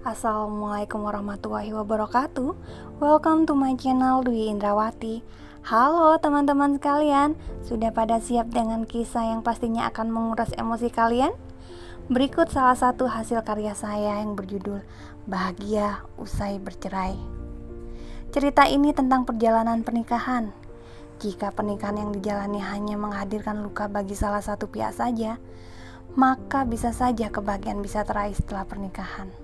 Assalamualaikum warahmatullahi wabarakatuh. Welcome to my channel Dwi Indrawati. Halo teman-teman sekalian, sudah pada siap dengan kisah yang pastinya akan menguras emosi kalian? Berikut salah satu hasil karya saya yang berjudul Bahagia Usai Bercerai. Cerita ini tentang perjalanan pernikahan. Jika pernikahan yang dijalani hanya menghadirkan luka bagi salah satu pihak saja, maka bisa saja kebahagiaan bisa teraih setelah pernikahan.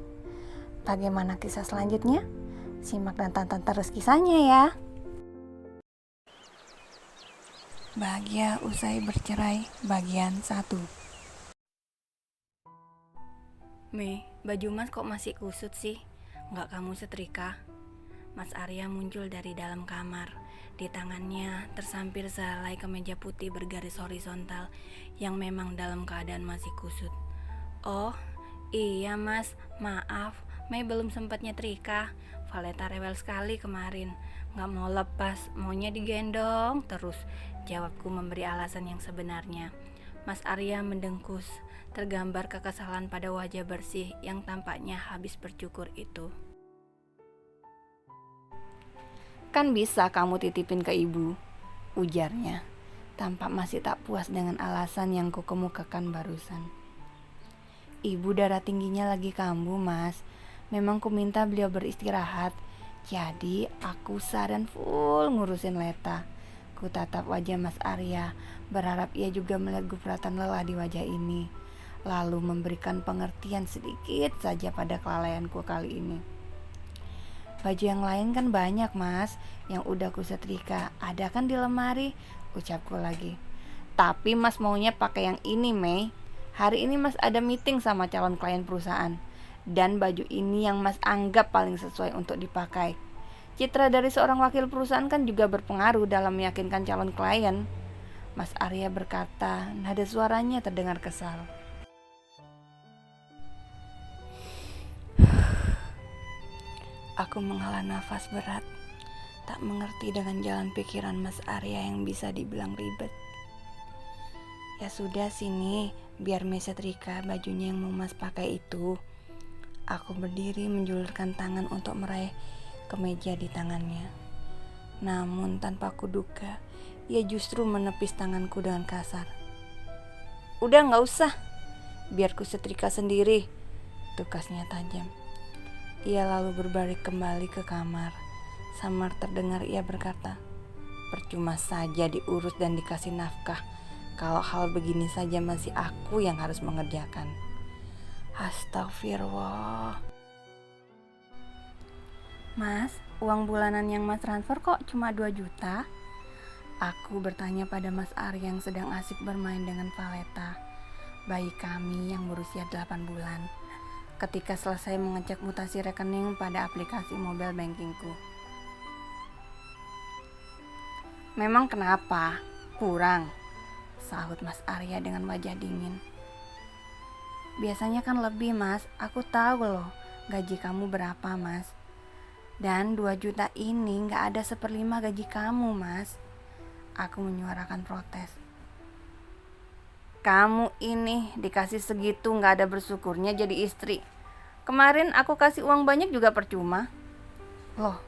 Bagaimana kisah selanjutnya? Simak dan tonton terus kisahnya ya. Bahagia usai bercerai bagian 1. Mei, baju mas kok masih kusut sih? Nggak kamu setrika? Mas Arya muncul dari dalam kamar. Di tangannya tersampir sehelai kemeja putih bergaris horizontal yang memang dalam keadaan masih kusut. Oh, iya mas, maaf, Mei belum sempat nyetrika. Valeta rewel sekali kemarin, nggak mau lepas, maunya digendong terus. Jawabku memberi alasan yang sebenarnya. Mas Arya mendengkus, tergambar kekesalan pada wajah bersih yang tampaknya habis bercukur itu. Kan bisa kamu titipin ke ibu, ujarnya. Tampak masih tak puas dengan alasan yang kukemukakan barusan. Ibu darah tingginya lagi kambuh mas. Memang ku minta beliau beristirahat. Jadi aku saran full ngurusin Leta. Ku tatap wajah Mas Arya, berharap ia juga melihat gupratan lelah di wajah ini, lalu memberikan pengertian sedikit saja pada kelalaianku kali ini. Baju yang lain kan banyak mas, yang udah ku setrika, ada kan di lemari, ucapku lagi. Tapi mas maunya pakai yang ini Mei. Hari ini mas ada meeting sama calon klien perusahaan, dan baju ini yang mas anggap paling sesuai untuk dipakai. Citra dari seorang wakil perusahaan kan juga berpengaruh dalam meyakinkan calon klien. Mas Arya berkata, nada suaranya terdengar kesal. Aku menghela nafas berat, tak mengerti dengan jalan pikiran Mas Arya yang bisa dibilang ribet. Ya sudah sini, biar Mei setrika bajunya yang mau mas pakai itu. Aku berdiri menjulurkan tangan untuk meraih kemeja di tangannya. Namun tanpa kuduga, ia justru menepis tanganku dengan kasar. Udah gak usah, biar ku setrika sendiri, tukasnya tajam. Ia lalu berbalik kembali ke kamar. Samar terdengar ia berkata, percuma saja diurus dan dikasih nafkah, kalau hal begini saja masih aku yang harus mengerjakan. Astagfirullah. Mas, uang bulanan yang mas transfer kok cuma 2 juta? Aku bertanya pada Mas Arya yang sedang asik bermain dengan Valeta, bayi kami yang berusia 8 bulan. Ketika selesai mengecek mutasi rekening pada aplikasi mobile bankingku. Memang kenapa? Kurang? Sahut Mas Arya dengan wajah dingin. Biasanya kan lebih mas, aku tahu loh gaji kamu berapa mas. Dan 2 juta ini gak ada 1/5 gaji kamu mas. Aku menyuarakan protes. Kamu ini dikasih segitu gak ada bersyukurnya jadi istri. Kemarin aku kasih uang banyak juga percuma. Loh,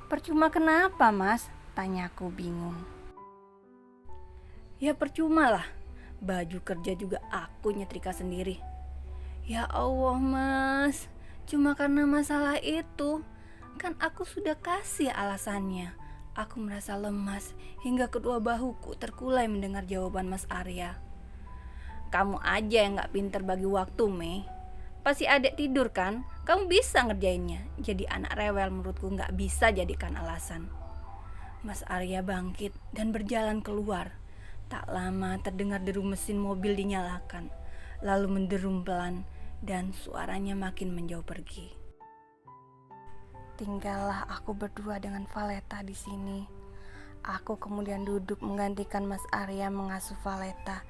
percuma kenapa mas? Tanyaku bingung. Ya percuma lah, baju kerja juga aku nyetrika sendiri. Ya Allah mas, cuma karena masalah itu, kan aku sudah kasih alasannya. Aku merasa lemas hingga kedua bahuku terkulai mendengar jawaban Mas Arya. Kamu aja yang gak pinter bagi waktu Mei. Pasti adek tidur kan, kamu bisa ngerjainnya. Jadi anak rewel menurutku gak bisa jadikan alasan. Mas Arya bangkit dan berjalan keluar. Tak lama terdengar deru mesin mobil dinyalakan, lalu menderum pelan dan suaranya makin menjauh pergi. Tinggallah aku berdua dengan Valeta di sini. Aku kemudian duduk menggantikan Mas Arya mengasuh Valeta.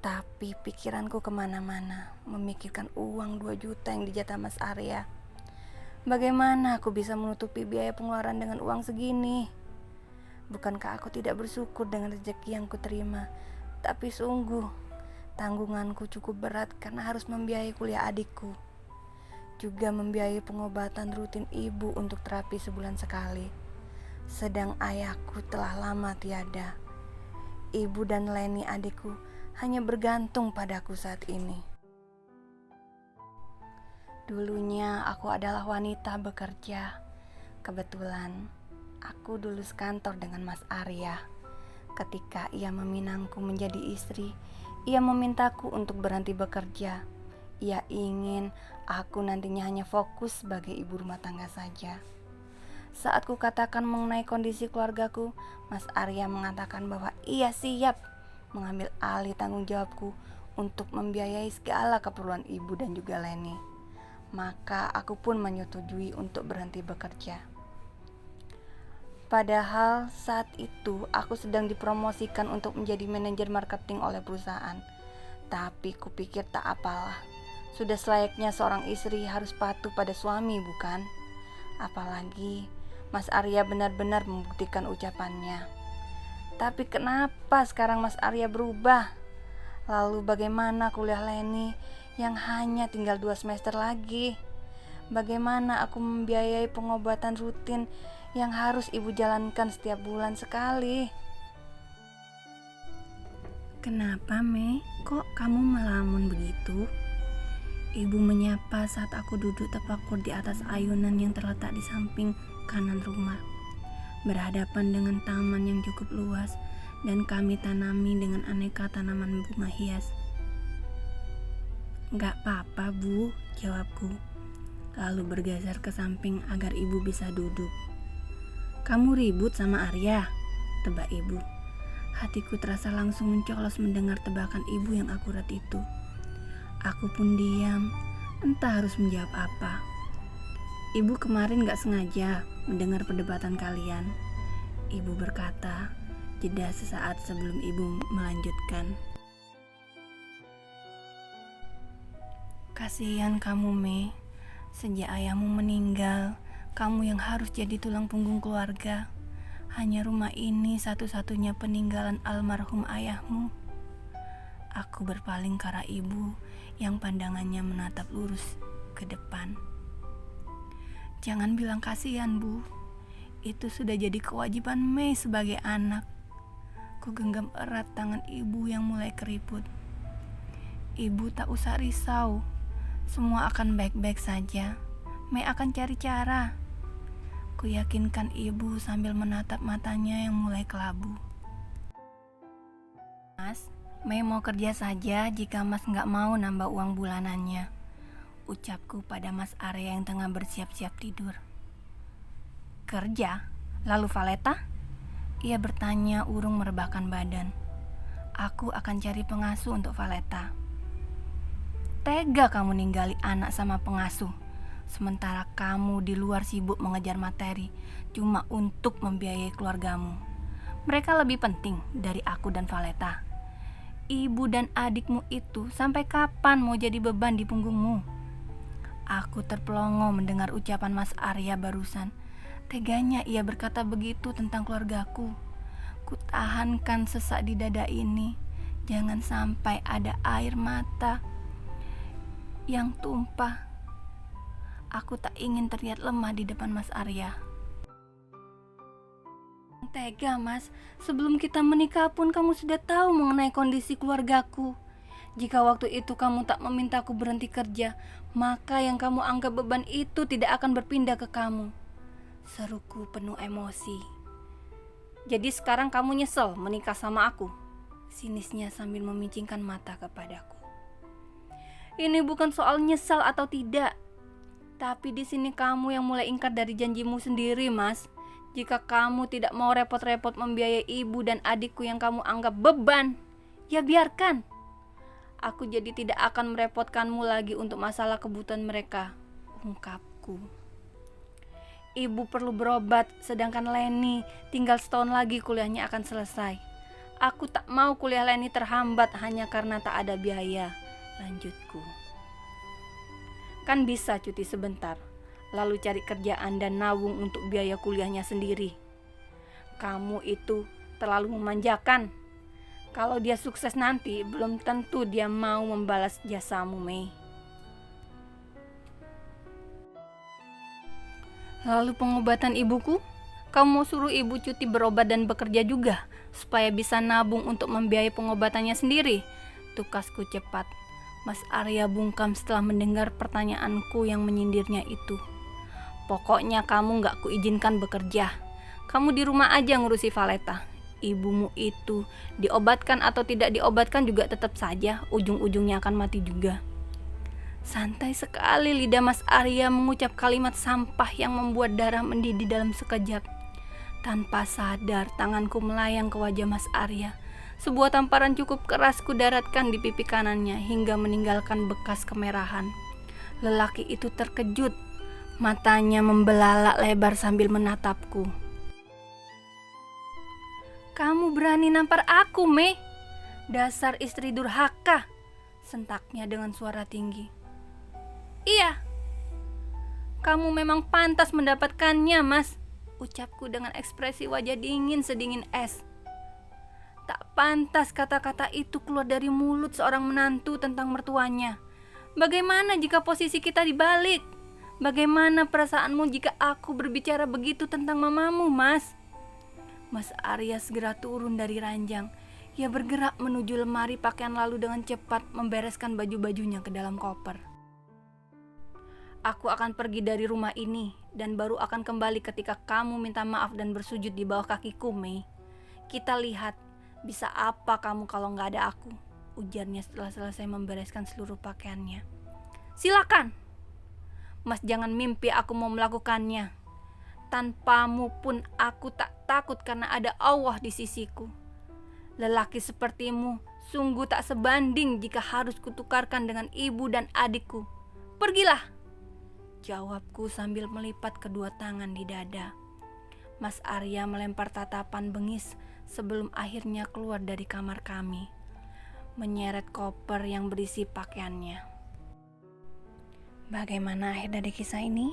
Tapi pikiranku kemana-mana, memikirkan uang 2 juta yang dijatah Mas Arya. Bagaimana aku bisa menutupi biaya pengeluaran dengan uang segini? Bukankah aku tidak bersyukur dengan rezeki yang kuterima? Tapi sungguh, tanggunganku cukup berat karena harus membiayai kuliah adikku. juga membiayai pengobatan rutin ibu untuk terapi sebulan sekali. Sedang ayahku telah lama tiada. Ibu dan Leni adikku hanya bergantung padaku saat ini. Dulunya aku adalah wanita bekerja. Kebetulan aku dulu sekantor dengan Mas Arya. Ketika ia meminangku menjadi istri, ia memintaku untuk berhenti bekerja. Ia ingin aku nantinya hanya fokus sebagai ibu rumah tangga saja. Saat ku katakan mengenai kondisi keluargaku, Mas Arya mengatakan bahwa ia siap mengambil alih tanggung jawabku untuk membiayai segala keperluan ibu dan juga Leni. Maka aku pun menyetujui untuk berhenti bekerja. Padahal saat itu aku sedang dipromosikan untuk menjadi manajer marketing oleh perusahaan. Tapi kupikir tak apalah. Sudah selayaknya seorang istri harus patuh pada suami, bukan? Apalagi Mas Arya benar-benar membuktikan ucapannya. Tapi kenapa sekarang Mas Arya berubah? Lalu bagaimana kuliah Leni yang hanya tinggal 2 semester lagi? Bagaimana aku membiayai pengobatan rutin yang harus ibu jalankan setiap bulan sekali? Kenapa, Mei? Kok kamu melamun begitu? Ibu menyapa saat aku duduk terpakur di atas ayunan yang terletak di samping kanan rumah, berhadapan dengan taman yang cukup luas dan kami tanami dengan aneka tanaman bunga hias. "Gak apa-apa, Bu," jawabku, lalu bergeser ke samping agar ibu bisa duduk. "Kamu ribut sama Arya?" tebak ibu. Hatiku terasa langsung mencolos mendengar tebakan ibu yang akurat itu. Aku pun diam, entah harus menjawab apa. "Ibu kemarin gak sengaja mendengar perdebatan kalian," ibu berkata, jeda sesaat sebelum ibu melanjutkan. "Kasihan kamu, Mei. Sejak ayahmu meninggal, kamu yang harus jadi tulang punggung keluarga. Hanya rumah ini satu-satunya peninggalan almarhum ayahmu." Aku berpaling ke arah ibu yang pandangannya menatap lurus ke depan. "Jangan bilang kasihan, Bu. Itu sudah jadi kewajiban Mei sebagai anak." Ku genggam erat tangan ibu yang mulai keriput. "Ibu tak usah risau. Semua akan baik-baik saja. Mei akan cari cara." Ku yakinkan ibu sambil menatap matanya yang mulai kelabu. "Mas, Mei mau kerja saja jika Mas gak mau nambah uang bulanannya," ucapku pada Mas Arya yang tengah bersiap-siap tidur. "Kerja? Lalu Valeta?" ia bertanya urung merebahkan badan. "Aku akan cari pengasuh untuk Valeta." "Tega kamu ninggali anak sama pengasuh, sementara kamu di luar sibuk mengejar materi cuma untuk membiayai keluargamu. Mereka lebih penting dari aku dan Valeta. Ibu dan adikmu itu sampai kapan mau jadi beban di punggungmu?" Aku terpelongo mendengar ucapan Mas Arya barusan. Teganya ia berkata begitu tentang keluargaku. Ku tahankan sesak di dada ini. Jangan sampai ada air mata yang tumpah. Aku tak ingin terlihat lemah di depan Mas Arya. "Tega, Mas. Sebelum kita menikah pun kamu sudah tahu mengenai kondisi keluargaku. Jika waktu itu kamu tak memintaku berhenti kerja, maka yang kamu anggap beban itu tidak akan berpindah ke kamu," seruku penuh emosi. "Jadi sekarang kamu nyesel menikah sama aku?" sinisnya sambil memicingkan mata kepadaku. "Ini bukan soal nyesal atau tidak. Tapi di sini kamu yang mulai ingkar dari janjimu sendiri, Mas. Jika kamu tidak mau repot-repot membiayai ibu dan adikku yang kamu anggap beban, ya biarkan. Aku jadi tidak akan merepotkanmu lagi untuk masalah kebutuhan mereka," ungkapku. "Ibu perlu berobat, sedangkan Leni tinggal setahun lagi kuliahnya akan selesai. Aku tak mau kuliah Leni terhambat hanya karena tak ada biaya," lanjutku. "Kan bisa cuti sebentar, lalu cari kerjaan dan nabung untuk biaya kuliahnya sendiri. Kamu itu terlalu memanjakan. Kalau dia sukses nanti, belum tentu dia mau membalas jasamu, Mei." Lalu pengobatan ibuku? Kamu mau suruh ibu cuti berobat dan bekerja juga, supaya bisa nabung untuk membiayai pengobatannya sendiri? Tukasku cepat. Mas Arya bungkam setelah mendengar pertanyaanku yang menyindirnya itu. Pokoknya kamu gak kuizinkan bekerja. Kamu di rumah aja ngurusi Valeta. Ibumu itu diobatkan atau tidak diobatkan juga tetap saja ujung-ujungnya akan mati juga. Santai sekali lidah Mas Arya mengucap kalimat sampah yang membuat darah mendidih dalam sekejap. Tanpa sadar tanganku melayang ke wajah Mas Arya. Sebuah tamparan cukup keras kudaratkan di pipi kanannya hingga meninggalkan bekas kemerahan. Lelaki itu terkejut. Matanya membelalak lebar sambil menatapku. Kamu berani nampar aku, Mei? Dasar istri durhaka, sentaknya dengan suara tinggi. Iya, kamu memang pantas mendapatkannya, Mas, ucapku dengan ekspresi wajah dingin sedingin es. Tak pantas kata-kata itu keluar dari mulut seorang menantu tentang mertuanya. Bagaimana jika posisi kita dibalik? Bagaimana perasaanmu jika aku berbicara begitu tentang mamamu, Mas? Mas Arya segera turun dari ranjang. Ia bergerak menuju lemari pakaian lalu dengan cepat membereskan baju-bajunya ke dalam koper. Aku akan pergi dari rumah ini dan baru akan kembali ketika kamu minta maaf dan bersujud di bawah kakiku, Mei. Kita lihat bisa apa kamu kalau gak ada aku, ujarnya setelah selesai membereskan seluruh pakaiannya. Silakan, Mas, jangan mimpi aku mau melakukannya. Tanpamu pun aku tak takut karena ada Allah di sisiku. Lelaki sepertimu sungguh tak sebanding jika harus kutukarkan dengan ibu dan adikku. Pergilah, jawabku sambil melipat kedua tangan di dada. Mas Arya melempar tatapan bengis sebelum akhirnya keluar dari kamar kami, menyeret koper yang berisi pakaiannya. Bagaimana akhir dari kisah ini?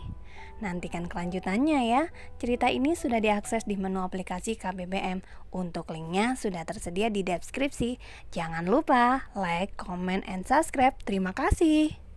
Nantikan kelanjutannya ya. Cerita ini sudah diakses di menu aplikasi KBBM. Untuk linknya sudah tersedia di deskripsi. Jangan lupa like, comment, and subscribe. Terima kasih.